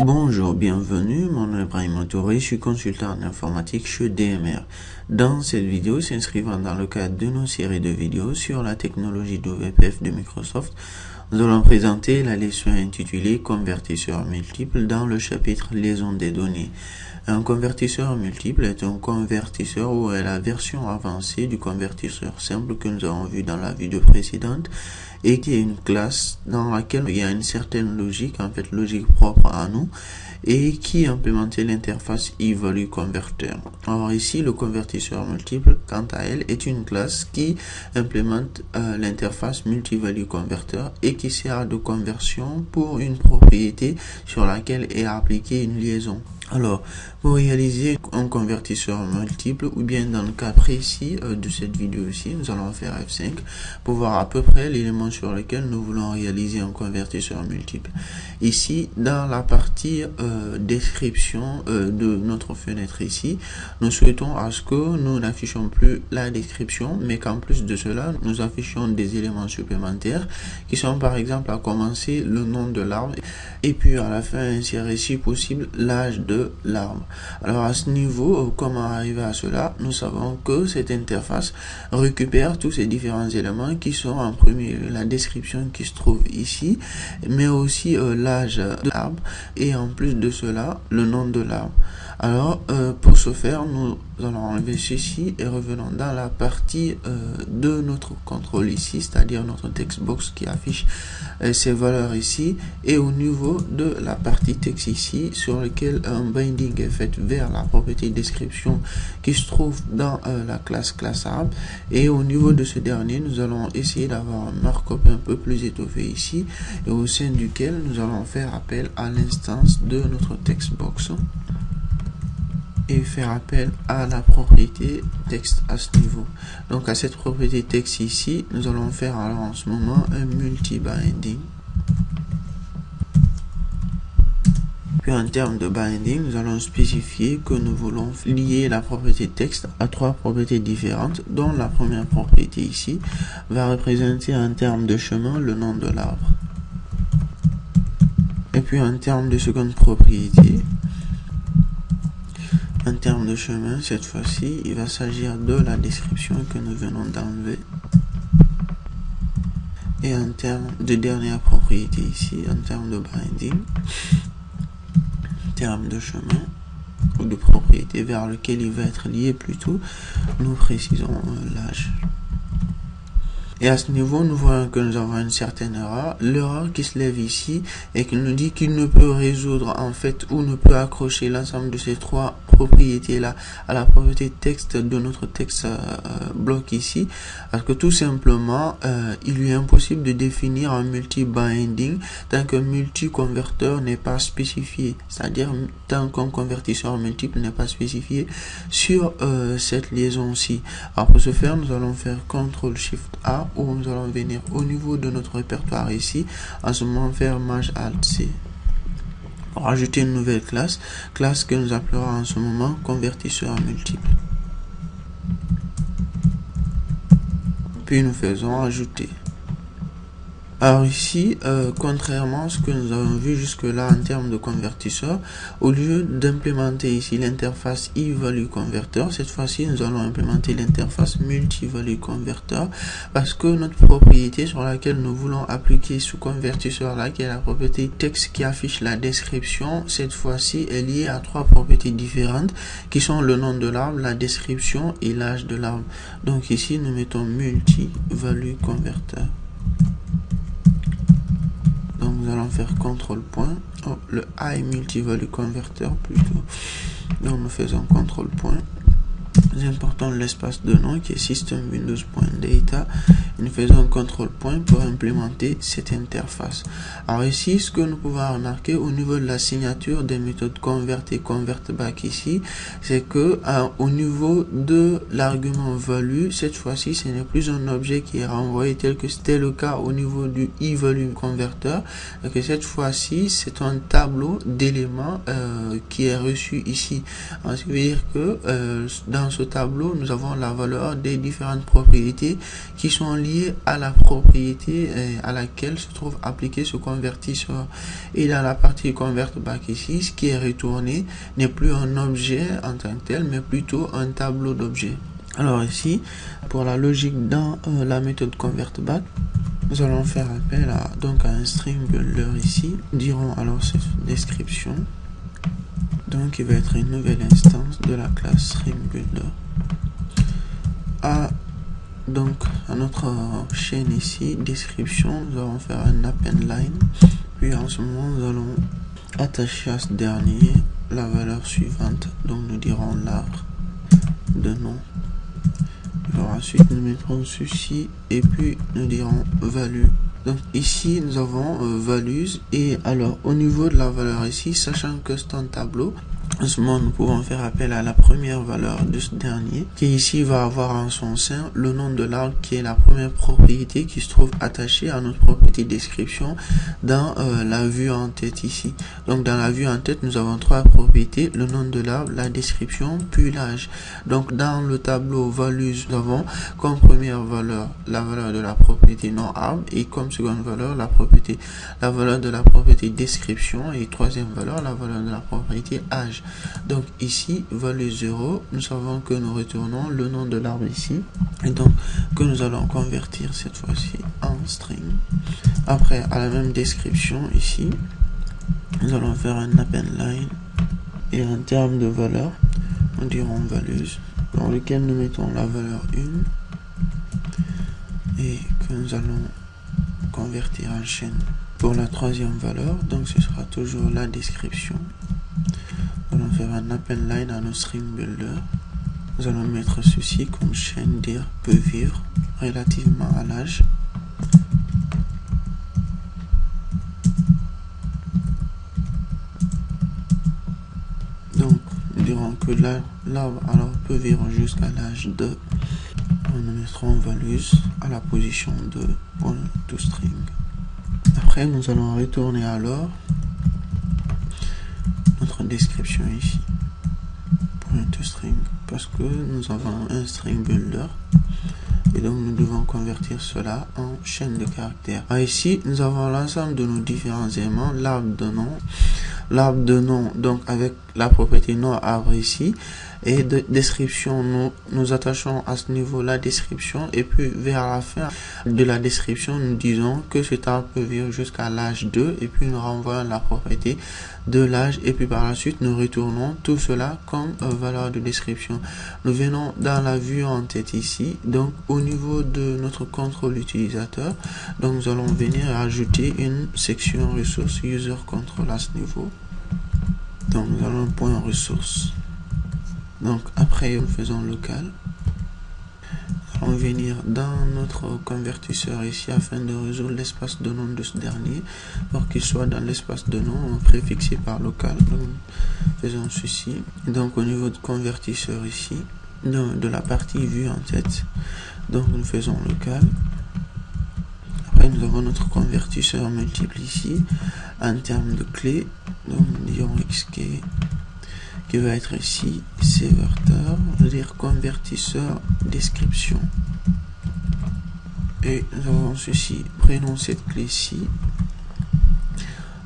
Bonjour, bienvenue, mon nom est Ibrahim Touré, je suis consultant en informatique chez DMR. Dans cette vidéo, s'inscrivant dans le cadre de nos séries de vidéos sur la technologie WPF de Microsoft, nous allons présenter la leçon intitulée Convertisseurs multiples dans le chapitre Liaison des données. Un convertisseur multiple est un convertisseur ou est la version avancée du convertisseur simple que nous avons vu dans la vidéo précédente et qui est une classe dans laquelle il y a une certaine logique, en fait logique propre à nous, et qui implémentait l'interface eValue Converter. Alors ici, le convertisseur multiple, quant à elle, est une classe qui implémente l'interface multi-value converter et qui sert de conversion pour une propriété sur laquelle est appliquée une liaison. Alors, pour réaliser un convertisseur multiple, ou bien dans le cas précis de cette vidéo-ci, nous allons faire F5 pour voir à peu près l'élément sur lequel nous voulons réaliser un convertisseur multiple. Ici, dans la partie description de notre fenêtre ici, nous souhaitons à ce que nous n'affichons plus la description, mais qu'en plus de cela, nous affichons des éléments supplémentaires qui sont par exemple à commencer le nom de l'arbre et puis à la fin insérer si possible l'âge de l'arbre. Alors à ce niveau, comment arriver à cela? Nous savons que cette interface récupère tous ces différents éléments qui sont en premier lieu la description qui se trouve ici, mais aussi l'âge de l'arbre et en plus de cela le nom de l'arbre. Alors pour ce faire, nous allons enlever ceci et revenons dans la partie de notre contrôle ici, c'est-à-dire notre text box qui affiche ces valeurs ici, et au niveau de la partie texte ici sur lequel un binding est fait vers la propriété description qui se trouve dans la classe arbre, et au niveau de ce dernier nous allons essayer d'avoir un markup un peu plus étoffé ici et au sein duquel nous allons faire appel à l'instance de notre text box et faire appel à la propriété texte à ce niveau. Donc à cette propriété texte ici, nous allons faire alors en ce moment un multi-binding. Puis en termes de binding, nous allons spécifier que nous voulons lier la propriété texte à trois propriétés différentes, dont la première propriété ici va représenter en termes de chemin le nom de l'arbre. Et puis en termes de seconde propriété, en termes de chemin, cette fois-ci, il va s'agir de la description que nous venons d'enlever. Et en termes de dernière propriété ici, en termes de binding, en termes de chemin, ou de propriété vers lequel il va être lié plutôt, nous précisons l'âge. Et à ce niveau, nous voyons que nous avons une certaine erreur. L'erreur qui se lève ici et qui nous dit qu'il ne peut résoudre en fait ou ne peut accrocher l'ensemble de ces trois propriétés là à la propriété texte de notre texte bloc ici, parce que tout simplement il lui est impossible de définir un multi-binding tant qu'un multi-converteur n'est pas spécifié, c'est-à-dire tant qu'un convertisseur multiple n'est pas spécifié sur cette liaison-ci. Alors pour ce faire, nous allons faire CTRL-SHIFT-A, où nous allons venir au niveau de notre répertoire ici, en ce moment faire Maj-Alt-C. Pour ajouter une nouvelle classe que nous appellerons en ce moment convertisseur multiple. Puis nous faisons ajouter. Alors ici, contrairement à ce que nous avons vu jusque là en termes de convertisseur, au lieu d'implémenter ici l'interface eValue Converter, cette fois-ci nous allons implémenter l'interface multi-value converter, parce que notre propriété sur laquelle nous voulons appliquer ce convertisseur là, qui est la propriété texte qui affiche la description, cette fois-ci est liée à trois propriétés différentes qui sont le nom de l'arbre, la description et l'âge de l'arbre. Donc ici nous mettons multi-value converter. Donc nous allons faire CTRL point, le I multi-value converter plutôt. Donc nous faisons CTRL point. Nous importons l'espace de nom qui est system-windows.data. Nous faisons CTRL point pour implémenter cette interface. Alors ici, ce que nous pouvons remarquer au niveau de la signature des méthodes convert et convertBack ici, c'est que au niveau de l'argument value, cette fois-ci, ce n'est plus un objet qui est renvoyé tel que c'était le cas au niveau du eValue converter, et que cette fois-ci, c'est un tableau d'éléments qui est reçu ici. Alors, ce qui veut dire que dans ce tableau, nous avons la valeur des différentes propriétés qui sont liées à la propriété à laquelle se trouve appliqué ce convertisseur. Et dans la partie convertBack ici, ce qui est retourné n'est plus un objet en tant que tel, mais plutôt un tableau d'objets. Alors ici, pour la logique dans la méthode convertBack, nous allons faire appel à un string builder ici. Nous dirons alors cette description. Donc il va être une nouvelle instance de la classe string-builder. À notre chaîne ici, description, nous allons faire un append line. Puis en ce moment, nous allons attacher à ce dernier la valeur suivante. Donc nous dirons l'art de nom. Alors ensuite nous mettrons ceci et puis nous dirons value. Donc ici nous avons values, et alors au niveau de la valeur ici, sachant que c'est un tableau, en ce moment nous pouvons faire appel à la première valeur de ce dernier, qui ici va avoir en son sein le nom de l'arbre, qui est la première propriété qui se trouve attachée à notre propriété description dans la vue en tête ici. Donc dans la vue en tête, nous avons trois propriétés: le nom de l'arbre, la description, puis l'âge. Donc dans le tableau values, nous avons comme première valeur la valeur de la propriété nom arbre, et comme seconde valeur la valeur de la propriété description, et troisième valeur la valeur de la propriété âge. Donc ici value 0, nous savons que nous retournons le nom de l'arbre ici, et donc que nous allons convertir cette fois-ci en string. Après, à la même description ici, nous allons faire un append line, et en termes de valeur, nous dirons values, dans lequel nous mettons la valeur 1 et que nous allons convertir en chaîne. Pour la troisième valeur, donc ce sera toujours la description. Nous allons faire un append line à notre string builder. Nous allons mettre ceci comme chaîne, dire peut vivre relativement à l'âge. Donc nous dirons que l'arbre alors peut vivre jusqu'à l'âge 2. Nous mettrons values à la position 2 pour toString. Après nous allons retourner alors notre description ici pour un toString, parce que nous avons un string builder et donc nous devons convertir cela en chaîne de caractères. Alors ici nous avons l'ensemble de nos différents éléments, l'arbre de nom donc avec la propriété nom arbre ici, et de description, nous attachons à ce niveau la description, et puis vers la fin de la description nous disons que cet arbre peut vivre jusqu'à l'âge 2, et puis nous renvoyons la propriété de l'âge, et puis par la suite nous retournons tout cela comme valeur de description. Nous venons dans la vue en tête ici, donc au niveau de notre contrôle utilisateur, donc nous allons venir ajouter une section ressources user control à ce niveau. Donc nous allons point ressources. Donc après nous faisons local. On va venir dans notre convertisseur ici afin de résoudre l'espace de nom de ce dernier pour qu'il soit dans l'espace de nom préfixé par local. Donc, faisons ceci. Donc au niveau de convertisseur ici, de la partie vue en tête, donc nous faisons local. Après nous avons notre convertisseur multiple ici en termes de clé. Donc nous disons xk qui va être ici server, c'est-à-dire convertisseur description, et nous avons ceci. Prenons cette clé-ci,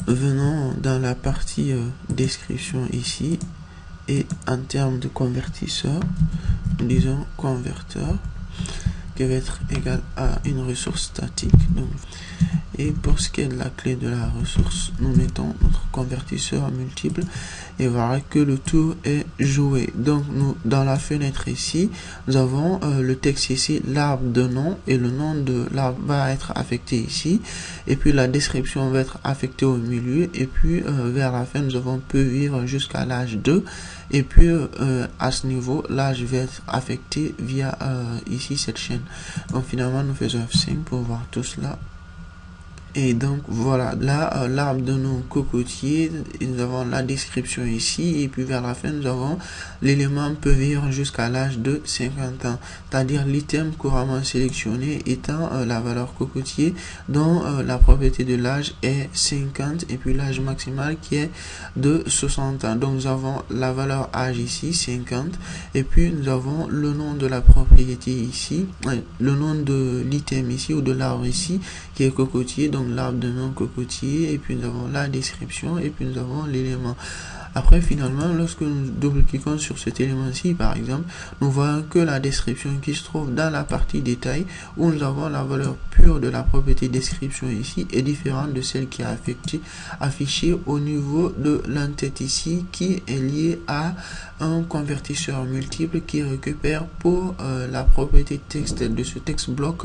venons dans la partie description ici, et en termes de convertisseur nous disons converteur qui va être égal à une ressource statique, donc, Et pour ce qui est de la clé de la ressource, nous mettons notre convertisseur multiple et voilà que le tour est joué. Donc nous, dans la fenêtre ici, nous avons le texte ici, l'arbre de nom, et le nom de l'arbre va être affecté ici, et puis la description va être affectée au milieu, et puis vers la fin nous avons peut vivre jusqu'à l'âge 2, et puis à ce niveau l'âge va être affecté via ici cette chaîne. Donc finalement nous faisons F5 pour voir tout cela. Et donc voilà, là l'arbre de nom cocotier, nous avons la description ici, et puis vers la fin nous avons l'élément peut vivre jusqu'à l'âge de 50 ans, c'est-à-dire l'item couramment sélectionné étant la valeur cocotier dont la propriété de l'âge est 50 et puis l'âge maximal qui est de 60 ans. Donc nous avons la valeur âge ici 50 et puis nous avons le nom de la propriété ici, le nom de l'item ici ou de l'arbre ici qui est cocotier, donc l'arbre de nom cocotier, et puis nous avons la description et puis nous avons l'élément. Après finalement lorsque nous double-cliquons sur cet élément-ci par exemple, nous voyons que la description qui se trouve dans la partie détail où nous avons la valeur pure de la propriété description ici est différente de celle qui est affichée au niveau de l'entête ici qui est liée à un convertisseur multiple qui récupère pour la propriété texte de ce texte bloc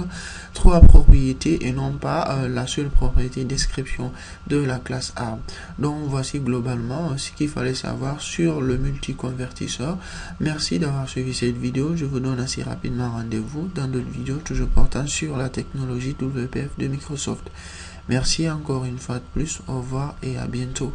3 propriétés et non pas la seule propriété description de la classe arbre. Donc voici globalement ce qu'il fallait savoir sur le multi-convertisseur. Merci d'avoir suivi cette vidéo. Je vous donne assez rapidement rendez-vous dans d'autres vidéos toujours portant sur la technologie WPF de Microsoft. Merci encore une fois de plus. Au revoir et à bientôt.